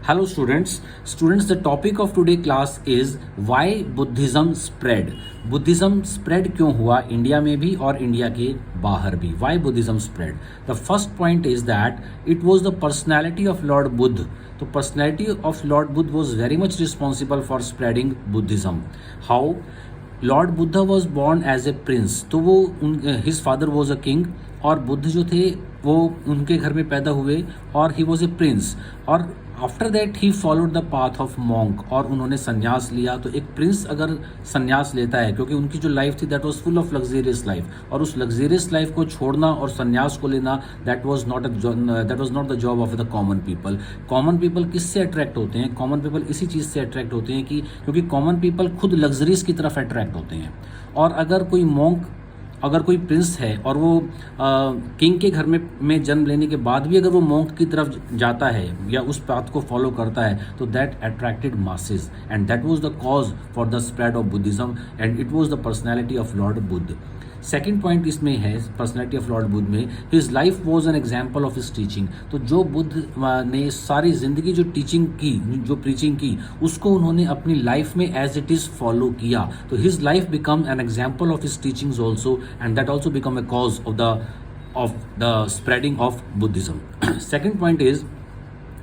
Hello students, the topic of today class is why Buddhism spread. Buddhism spread क्यों हुआ India में भी और इंडिया के बाहर भी. Why Buddhism spread? The first point is that it was the personality of Lord Buddha. तो personality of Lord Buddha was very much responsible for spreading Buddhism. How? Lord Buddha was born as a prince. तो वो his father was a king और बुद्ध जो थे वो उनके घर में पैदा हुए और ही वॉज ए प्रिंस. और after that he followed the path of monk और उन्होंने संन्यास लिया. तो एक प्रिंस अगर संन्यास लेता है, क्योंकि उनकी जो लाइफ थी that was full of luxurious life, और उस लग्जेरियस लाइफ को छोड़ना और संन्यास को लेना that was not the job of the common people. Common people किससे अट्रैक्ट होते हैं? कॉमन पीपल इसी चीज़ से अट्रैक्ट होते हैं कि क्योंकि कॉमन पीपल खुद लग्जरीज की तरफ अट्रैक्ट होते हैं. और अगर कोई प्रिंस है और वो किंग के घर में जन्म लेने के बाद भी अगर वो मॉन्क की तरफ जाता है या उस पाथ को फॉलो करता है तो that attracted masses and that was the cause for the spread of Buddhism and it was the personality of Lord Buddha. Second point इसमें है पर्सनैलिटी ऑफ लॉर्ड बुद्ध में, his life was an example of his teaching. तो जो बुद्ध ने सारी जिंदगी जो teaching की, जो प्रीचिंग की, उसको उन्होंने अपनी लाइफ में एज इट इज फॉलो किया. तो his life become an example of his teachings also and that also become a cause of the spreading of Buddhism. Second point is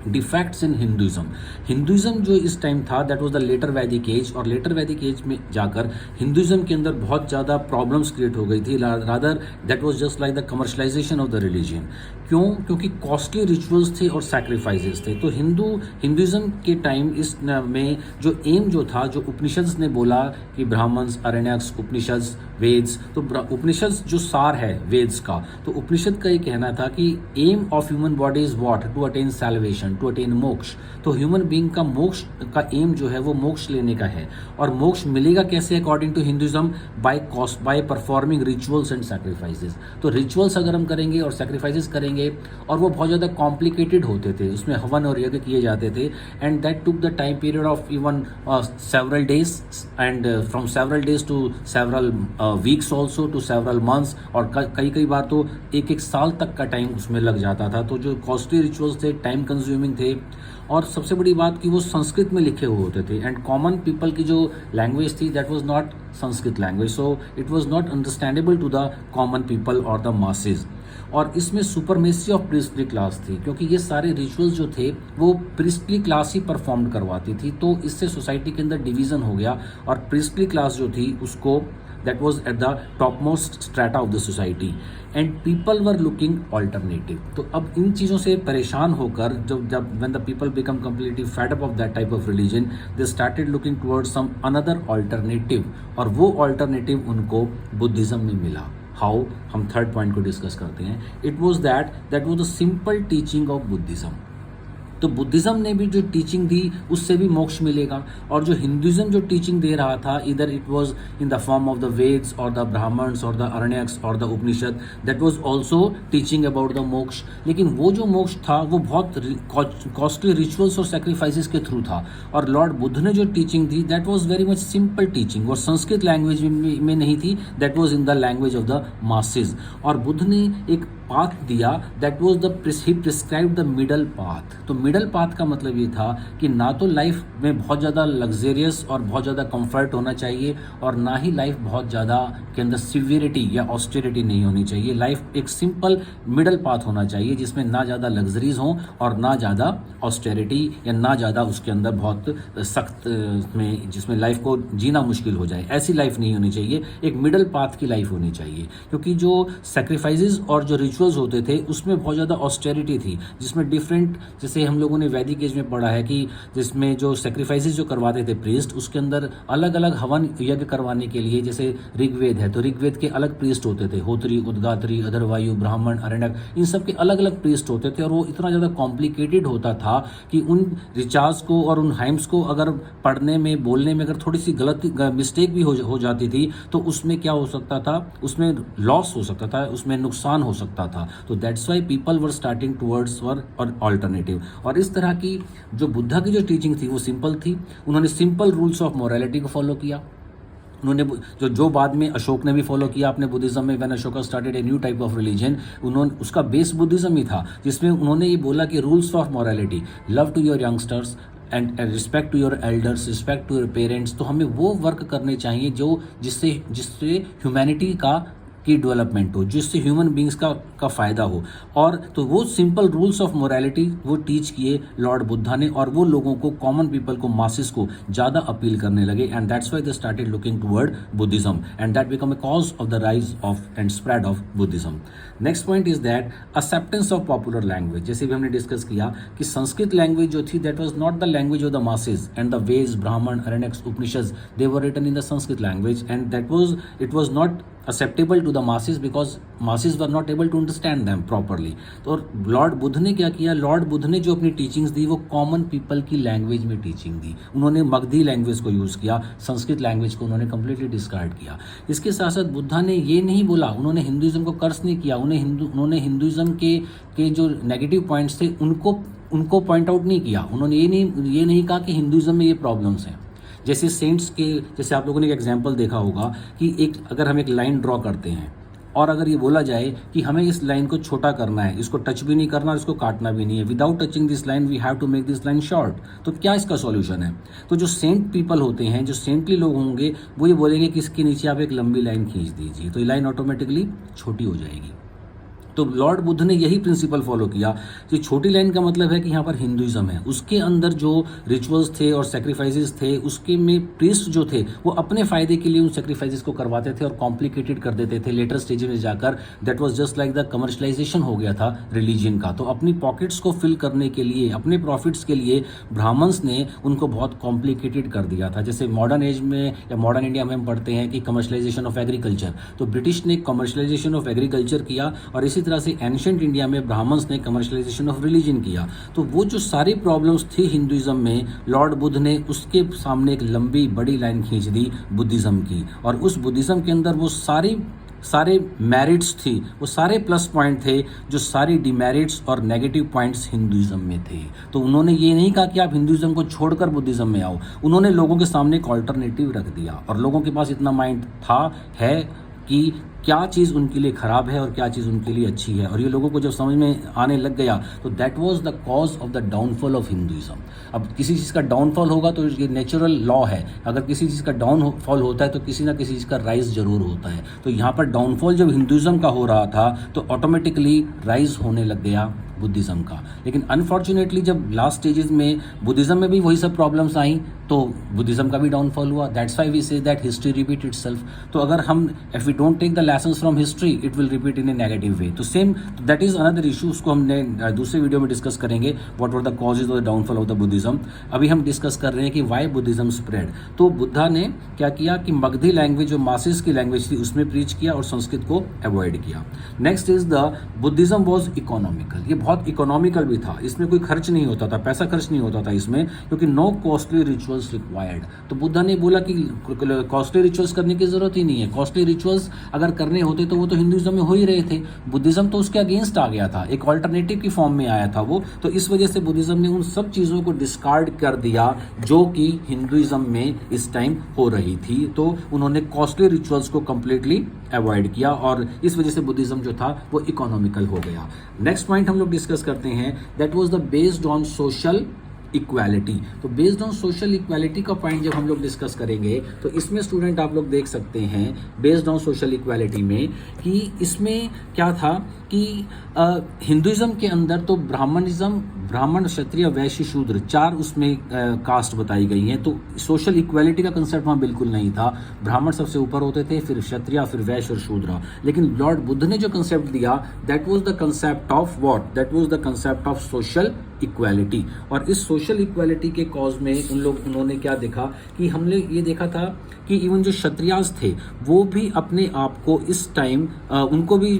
defects in Hinduism जो इस time था that was the letter वैदिक as, और letter वैदिक as में जाकर Hinduism के अंदर बहुत ज़्यादा प्रॉब्लम्स क्रिएट हो गई थी. Rather that was just like the commercialisation of the religion. क्यों? क्योंकि कॉस्टली रिचुअल्स थे और सैक्रिफाइसेस थे. तो हिंदुइज्म के टाइम इस में जो एम जो था, जो उपनिषद्स ने बोला कि ब्राह्मण्स, अरण्यक्स, उपनिषद्स, वेद्स, तो उपनिषद्स जो सार है वेद्स का, तो उपनिषद का ये कहना था कि aim of human body is what? To attain salvation, to attain moksha. तो ह्यूमन बीइंग का मोक्ष का एम जो है वो मोक्ष लेने का है. और मोक्ष मिलेगा कैसे according to Hinduism? By performing rituals and sacrifices. तो रिचुअल्स अगर हम करेंगे और सैक्रिफाइसेस करेंगे और वो बहुत ज़्यादा कॉम्प्लिकेटेड होते थे, उसमें हवन और यज्ञ किए जाते थे and that took the time period of even several days and from several days to several weeks also to several months, और कई बार तो एक साल तक का टाइम उसमें लग जाता था. तो जो कॉस्टली रिचुअल्स थे, टाइम कंज्यूमिंग थे, और सबसे बड़ी बात कि वो संस्कृत में लिखे हुए होते थे एंड कॉमन पीपल की जो लैंग्वेज थी that was not Sanskrit language, so it was not understandable to the common people और द मासेज. और इसमें सुपरमेसी ऑफ प्रिस्टली क्लास थी, क्योंकि ये सारे रिचुअल्स जो थे वो प्रिस्टली क्लास ही परफॉर्म करवाती थी. तो इससे सोसाइटी के अंदर डिवीजन हो गया और प्रिस्टली क्लास जो थी उसको that was at the topmost strata of the society and people were looking alternative. तो अब इन चीज़ों से परेशान होकर जब when the people become completely fed up of that type of religion, they started looking towards some another alternative, और वो alternative उनको बुद्धिज्म में मिला. हाउ? हम थर्ड पॉइंट को डिस्कस करते हैं. It was that was the simple teaching of Buddhism. तो बुद्धिज्म ने भी जो टीचिंग दी उससे भी मोक्ष मिलेगा, और जो हिंदुइज्म जो टीचिंग दे रहा था इधर it was in the form of the Vedas और द ब्राह्मण्स और द अरण्यक्स और the Upanishad, that was also teaching about the मोक्ष. लेकिन वो जो मोक्ष था वो बहुत कॉस्टली रिचुअल्स और सैक्रिफाइसेस के थ्रू था. और लॉर्ड बुद्ध ने जो teaching the that was very much simple teaching, और संस्कृत लैंग्वेज में नहीं थी, that was in the language of the masses. और बुद्ध ने एक पाथ दिया that was he prescribed the middle path. तो मिडल पाथ का मतलब ये था कि ना तो लाइफ में बहुत ज़्यादा लग्जेरियस और बहुत ज़्यादा कंफर्ट होना चाहिए, और ना ही लाइफ बहुत ज़्यादा के अंदर सिवियरिटी या ऑस्टेरिटी नहीं होनी चाहिए. लाइफ एक सिंपल मिडल पाथ होना चाहिए जिसमें ना ज़्यादा लग्जरीज हों और ना ज़्यादा ऑस्टेरिटी, या ना ज़्यादा उसके अंदर बहुत सख्त में जिसमें लाइफ को जीना मुश्किल हो जाए. ऐसी लाइफ नहीं होनी चाहिए, एक मिडल पाथ की लाइफ होनी चाहिए. क्योंकि जो सेक्रीफाइसेस और जो रिचुअल्स होते थे उसमें बहुत ज़्यादा ऑस्टेरिटी थी, जिसमें डिफरेंट, जैसे हम लोगों ने वैदिक एज में पढ़ा है कि जिसमें जो सेक्रीफाइसेस जो करवाते थे प्रीस्ट, उसके अंदर अलग अलग हवन यज्ञ करवाने के लिए, जैसे ऋग्वेद है तो ऋग्वेद के अलग प्रीस्ट होते थे, होत्री, उद्गात्री, अधरवायु, ब्राह्मण, अरण्यक, इन सब के अलग अलग प्रीस्ट होते थे. और वो इतना ज़्यादा कॉम्प्लिकेटेड होता था कि उन रिचार्ज को और उन हाइम्स को अगर पढ़ने में, बोलने में अगर थोड़ी सी गलती मिस्टेक भी हो जाती थी तो उसमें क्या हो सकता था? उसमें लॉस हो सकता था, उसमें नुकसान हो सकता था. तो that's why people were starting towards for alternative. और इस तरह की जो बुद्धा की जो टीचिंग थी वो सिंपल थी. उन्होंने सिंपल रूल्स ऑफ मोरालिटी को फॉलो किया, उन्होंने जो बाद में अशोक ने भी फॉलो किया अपने बुद्धिज्म में, when Ashoka started a new type of religion, उन्होंने उसका बेस बुद्धिज्म ही था, जिसमें उन्होंने ये बोला कि rules of morality, love to your youngsters and respect to your elders, respect to your parents. तो हमें वो वर्क करने चाहिए जो जिससे ह्यूमैनिटी की डेवलपमेंट हो, जिससे ह्यूमन बींग्स का फ़ायदा हो। और तो वो सिंपल रूल्स ऑफ मोरालिटी वो टीच किए लॉर्ड बुद्धा ने, और वो लोगों को, कॉमन पीपल को, मासेस को ज़्यादा अपील करने लगे। And that's why they started looking toward Buddhism and that become a cause of the rise of and spread of Buddhism. Next point is that acceptance of popular language. जैसे भी हमने discuss किया कि Sanskrit language जो थी that was not the language of the masses, and the Veda, Brahmana, Aranyaka, Upanishad, they were written in the Sanskrit language, and it was not acceptable to the masses because masses were not able to understand them properly। तो Lord Buddha ने क्या किया, Lord Buddha ने जो अपनी teachings दी वो common people की language में टीचिंग दी। उन्होंने मगधी लैंग्वेज को यूज़ किया, संस्कृत लैंग्वेज को उन्होंने कम्प्लीटली डिस्कार्ड किया। इसके साथ साथ बुद्धा ने ये नहीं बोला, उन्होंने हिंदुइज्म को कर्स नहीं किया, उन्होंने हिंदुइज्म के जो नेगेटिव पॉइंट्स थे उनको पॉइंट आउट नहीं किया। उन्होंने ये नहीं कहा कि हिंदुइज्म में ये प्रॉब्लम्स हैं। जैसे सेंट्स के, जैसे आप लोगों ने एक एग्जाम्पल देखा होगा कि अगर हम एक लाइन ड्रॉ करते हैं और अगर ये बोला जाए कि हमें इस लाइन को छोटा करना है, इसको टच भी नहीं करना और इसको काटना भी नहीं है, without touching this line we have to make this line short, तो क्या इसका सॉल्यूशन है? तो जो सेंट पीपल होते हैं, जो सेंटली लोग होंगे, वो ये बोलेंगे कि इसके नीचे आप एक लंबी लाइन खींच दीजिए, तो ये लाइन ऑटोमेटिकली छोटी हो जाएगी। तो लॉर्ड बुद्ध ने यही प्रिंसिपल फॉलो किया कि छोटी लाइन का मतलब है कि यहाँ पर हिंदुइज्म है, उसके अंदर जो रिचुअल्स थे और सेक्रीफाइसेस थे, उसके में प्रीस्ट जो थे वो अपने फायदे के लिए उन सेक्रीफाइसेस को करवाते थे और कॉम्प्लिकेटेड कर देते थे। लेटर स्टेज में जाकर that was just like the commercialisation हो गया था रिलीजन का। तो अपनी पॉकेट्स को फिल करने के लिए, अपने प्रॉफिट्स के लिए ब्राह्मण्स ने उनको बहुत कॉम्प्लिकेटेड कर दिया था। जैसे मॉडर्न एज में या मॉडर्न इंडिया में हम पढ़ते हैं कि कमर्शलाइजेशन ऑफ एग्रीकल्चर, तो ब्रिटिश ने कमर्शलाइजेशन ऑफ एग्रीकल्चर किया और इसी तरह से एंशिएंट इंडिया में ब्राह्मण्स ने कमर्शलाइजेशन ऑफ रिलीजन किया। तो वो जो सारी प्रॉब्लम्स थी हिंदुइज्म में, लॉर्ड बुद्ध ने उसके सामने एक लंबी बड़ी लाइन खींच दी बुद्धिज्म की, और उस बुद्धिज्म के अंदर वो सारे मेरिट्स थी, वो सारे प्लस पॉइंट थे जो सारी डिमेरिट्स और नेगेटिव पॉइंट्स हिंदुइज्म में थे। तो उन्होंने ये नहीं कहा कि आप हिंदुइज्म को छोड़कर बुद्धिज्म में आओ, उन्होंने लोगों के सामने एक ऑल्टरनेटिव रख दिया, और लोगों के पास इतना माइंड है कि क्या चीज़ उनके लिए ख़राब है और क्या चीज़ उनके लिए अच्छी है, और ये लोगों को जब समझ में आने लग गया तो that was the cause of the downfall of Hinduism. अब किसी चीज़ का डाउनफॉल होगा तो ये नेचुरल लॉ है, अगर किसी चीज़ का डाउनफॉल होता है तो किसी ना किसी चीज़ का राइज जरूर होता है। तो यहाँ पर डाउनफॉल जब हिंदुइज्म का हो रहा था तो ऑटोमेटिकली राइज होने लग गया बुद्धिज्म का। लेकिन अनफॉर्चुनेटली जब लास्ट स्टेजेस में बुद्धिज्म में भी वही सब प्रॉब्लम्स आई तो बुद्धिज्म का भी डाउनफॉल हुआ। That's why we say that history repeat itself. तो अगर हम if we don't take the lessons from history it will repeat in a negative way. तो same that is another issue, उसको हमने दूसरे वीडियो में डिस्कस करेंगे, what were the causes of the downfall of the Buddhism. अभी हम discuss कर रहे हैं कि व्हाई बुद्धिज्म स्प्रेड। तो बुद्धा ने क्या किया कि मगधी लैंग्वेज जो मासेस की लैंग्वेज थी उसमें प्रीच किया और संस्कृत को अवॉइड किया। Next is the Buddhism was economical. ये बहुत इकोनॉमिकल भी था, इसमें कोई खर्च नहीं होता था, पैसा खर्च नहीं होता था इसमें, क्योंकि नो कॉस्टली रिचुअल्स रिक्वायर्ड। तो बुद्धा ने बोला कि कॉस्टली रिचुअल्स करने की जरूरत ही नहीं है। कॉस्टली रिचुअल्स अगर करने होते तो वो तो हिंदुइज्म में हो ही रहे थे, बुद्धिज्म तो उसके अगेंस्ट आ गया था, एक ऑल्टरनेटिव की फॉर्म में आया था वो। तो इस वजह से बुद्धिज्म ने उन सब चीज़ों को डिस्कार्ड कर दिया जो कि हिंदुइज्म में इस टाइम हो रही थी। तो उन्होंने कॉस्टली रिचुअल्स को कंप्लीटली अवॉइड किया और इस वजह से बुद्धिज्म जो था वो इकोनॉमिकल हो गया। नेक्स्ट पॉइंट हम लोग डिस्कस करते हैं, that was the based on social equality. तो बेस्ड ऑन सोशल इक्वालिटी का पॉइंट जब हम लोग डिस्कस करेंगे तो इसमें स्टूडेंट आप लोग देख सकते हैं बेस्ड ऑन सोशल इक्वालिटी में कि इसमें क्या था कि हिंदुइज्म के अंदर तो ब्राह्मण, क्षत्रिय, वैश्य, शूद्र, चार उसमें कास्ट बताई गई हैं। तो सोशल इक्वालिटी का कंसेप्ट वहाँ बिल्कुल नहीं था। ब्राह्मण सबसे ऊपर होते थे, फिर क्षत्रिय, फिर वैश्य और शूद्र। लेकिन लॉर्ड बुद्ध ने जो कंसेप्ट दिया that was the concept of what, that was the concept of social equality. और इस सोशल इक्वालिटी के कॉज में उन्होंने क्या देखा कि हमने ये देखा था कि इवन जो क्षत्रियास थे वो भी अपने आप को इस टाइम उनको भी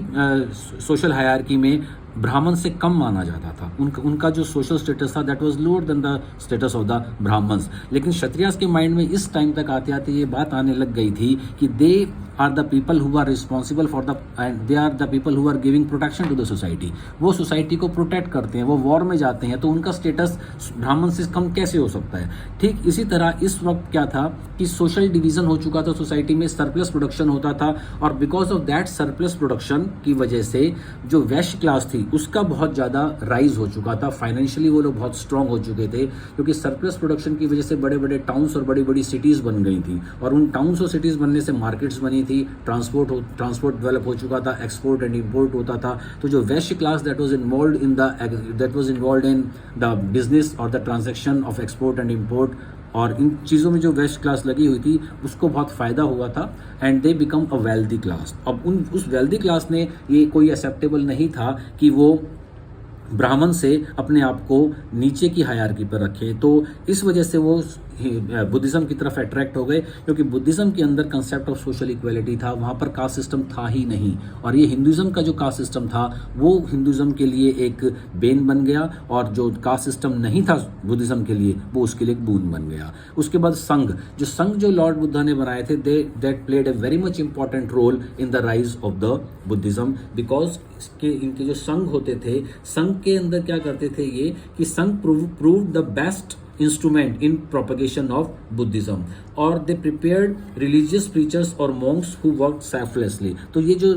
सोशल हायरार्की में ब्राह्मण से कम माना जाता था, उनका जो सोशल स्टेटस था that was lower than the status of the Brahmans. लेकिन क्षत्रियास के माइंड में इस टाइम तक आते आते ये बात आने लग गई थी कि they are the people who are responsible for the end they are the people who are giving protection to the society. वो सोसाइटी को प्रोटेक्ट करते हैं, वो वॉर में जाते हैं, तो उनका स्टेटस ब्राह्मण से कम कैसे हो सकता है। ठीक इसी तरह इस वक्त क्या था कि सोशल डिवीजन हो चुका था सोसाइटी में, सरप्लस प्रोडक्शन होता था, और because of that surplus production की वजह से जो वैश्य क्लास थी उसका बहुत ज़्यादा राइज हो चुका था। फाइनेंशियली वो लोग बहुत स्ट्रांग हो चुके थे, क्योंकि सरप्लस प्रोडक्शन की वजह से बड़े बड़े टाउन्स और बड़ी बड़ी सिटीज़ बन गई थी, और उन टाउन्स और सिटीज़ बनने से मार्केट्स बनी थी, ट्रांसपोर्ट डेवलप हो चुका था, एक्सपोर्ट एंड इंपोर्ट होता था। तो जो Vaishya class that was involved in the business और the transaction of export and import, और इन चीज़ों में जो वैश्य क्लास लगी हुई थी उसको बहुत फ़ायदा हुआ था, and they become a wealthy class. अब उस वेल्दी क्लास ने ये कोई एक्सेप्टेबल नहीं था कि वो ब्राह्मण से अपने आप को नीचे की हायरार्की पर रखे, तो इस वजह से वो बुद्धिज़्म की तरफ अट्रैक्ट हो गए, क्योंकि बुद्धिज़्म के अंदर कंसेप्ट ऑफ सोशल इक्वलिटी था, वहाँ पर कास्ट सिस्टम था ही नहीं। और ये हिंदुज़्म का जो कास्ट सिस्टम था वो हिंदुज़्म के लिए एक बेन बन गया, और जो कास्ट सिस्टम नहीं था बुद्धिज़्म के लिए वो उसके लिए एक बून बन गया। उसके बाद संघ जो लॉर्ड बुद्धा ने बनाए थे, that played a very much important role in the rise of the Buddhism, because इनके जो संघ होते थे, संघ के अंदर क्या करते थे ये कि संघ proved the best instrument in propagation of Buddhism, और they prepared religious preachers और monks who worked selflessly। तो ये जो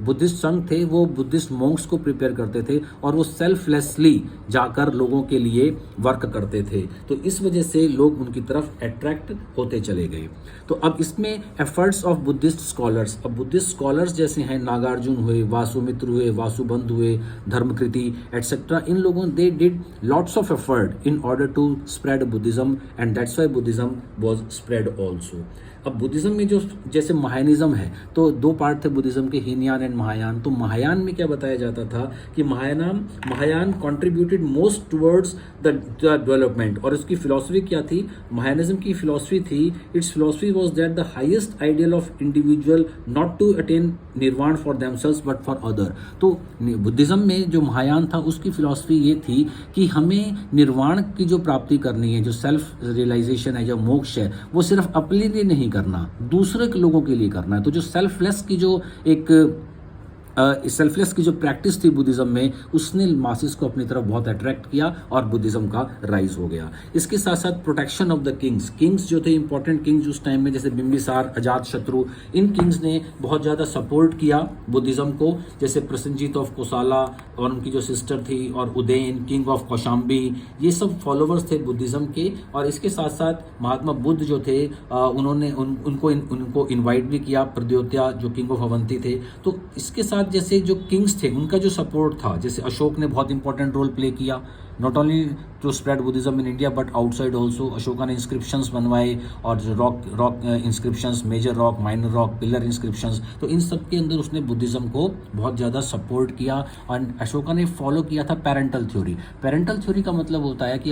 बुद्धिस्ट संघ थे वो बुद्धिस्ट monks को प्रिपेयर करते थे, और वो सेल्फलेसली जाकर लोगों के लिए वर्क करते थे, तो इस वजह से लोग उनकी तरफ अट्रैक्ट होते चले गए। तो अब इसमें एफर्ट्स ऑफ बुद्धिस्ट स्कॉलर्स, अब बुद्धिस्ट स्कॉलर्स जैसे हैं नागार्जुन हुए, वासुमित्र हुए, वासुबंध हुए, धर्मकृति एटसेट्रा, इन लोगों they did lots of effort in order to spread Buddhism, and that's why Buddhism was spread also। अब बुद्धिज़्म में जो जैसे महायानिज्म है, तो दो पार्ट थे बुद्धिज़्म के, हीनयान एंड महायान। तो महायान में क्या बताया जाता था कि Mahayana contributed most towards the development, और उसकी फिलॉसफी क्या थी, महायानिज्म की फिलॉसफी थी, it's philosophy was that the highest ideal of individual not to attain nirvana for themselves but for other. तो बुद्धिज़्म में जो महायान था उसकी फिलॉसफी ये थी कि हमें निर्वाण की जो प्राप्ति करनी है, जो सेल्फ रियलाइजेशन है, जो मोक्ष है, वो सिर्फ अपने लिए नहीं करना, दूसरे लोगों के लिए करना है। तो जो सेल्फलेस की जो सेल्फलेस की जो प्रैक्टिस थी बुद्धिज़्म में, उसने मासिस को अपनी तरफ बहुत अट्रैक्ट किया और बुद्धिज़्म का राइज हो गया। इसके साथ साथ प्रोटेक्शन ऑफ द किंग्स जो थे इंपॉर्टेंट किंग्स उस टाइम में, जैसे बिंबिसार, अजात शत्रु, इन किंग्स ने बहुत ज़्यादा सपोर्ट किया बुद्धिज़्म को, जैसे प्रसेनजीत ऑफ कोसाला और उनकी जो सिस्टर थी, और उदयन किंग ऑफ कौशाम्बी, ये सब फॉलोवर्स थे बुद्धिज़्म के। और इसके साथ साथ महात्मा बुद्ध जो थे उन्होंने उनको इन्वाइट भी किया, प्रद्योत्या जो किंग ऑफ अवंती थे। तो इसके साथ जैसे जो किंग्स थे उनका जो सपोर्ट था, जैसे अशोक ने बहुत इंपॉर्टेंट रोल प्ले किया, not only to spread Buddhism in India but outside also. Ashoka ने इंस्क्रिप्शंस बनवाए, और जो rock inscriptions, major rock, minor rock, pillar inscriptions, तो इन सब के अंदर उसने बुद्धिज़्म को बहुत ज़्यादा सपोर्ट किया। और अशोका ने फॉलो किया था पेरेंटल थ्योरी। पेरेंटल थ्योरी का मतलब होता है कि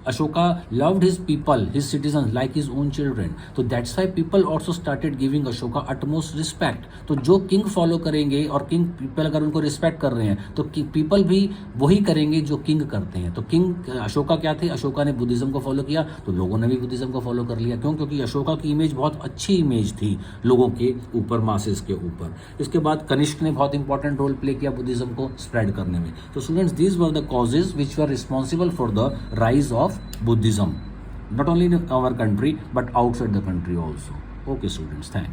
Ashoka loved his people, his citizen like his own children. तो that's why people also started giving Ashoka utmost respect. तो जो किंग फॉलो करेंगे और किंग पीपल अगर उनको रिस्पेक्ट कर रहे हैं, तो पीपल भी वही करेंगे जो किंग करते हैं। तो किंग अशोका क्या थे, अशोका ने बुद्धिज़्म को फॉलो किया, तो लोगों ने भी बुद्धिज़्म को फॉलो कर लिया। क्यों? क्योंकि अशोका की इमेज बहुत अच्छी इमेज थी लोगों के ऊपर, मासेस के ऊपर। इसके बाद कनिष्क ने बहुत इंपॉर्टेंट रोल प्ले किया बुद्धिज़्म को स्प्रेड करने में। तो students, these were the causes which were responsible for the rise of Buddhism, not only in our country but outside the country also. Okay students, thanks.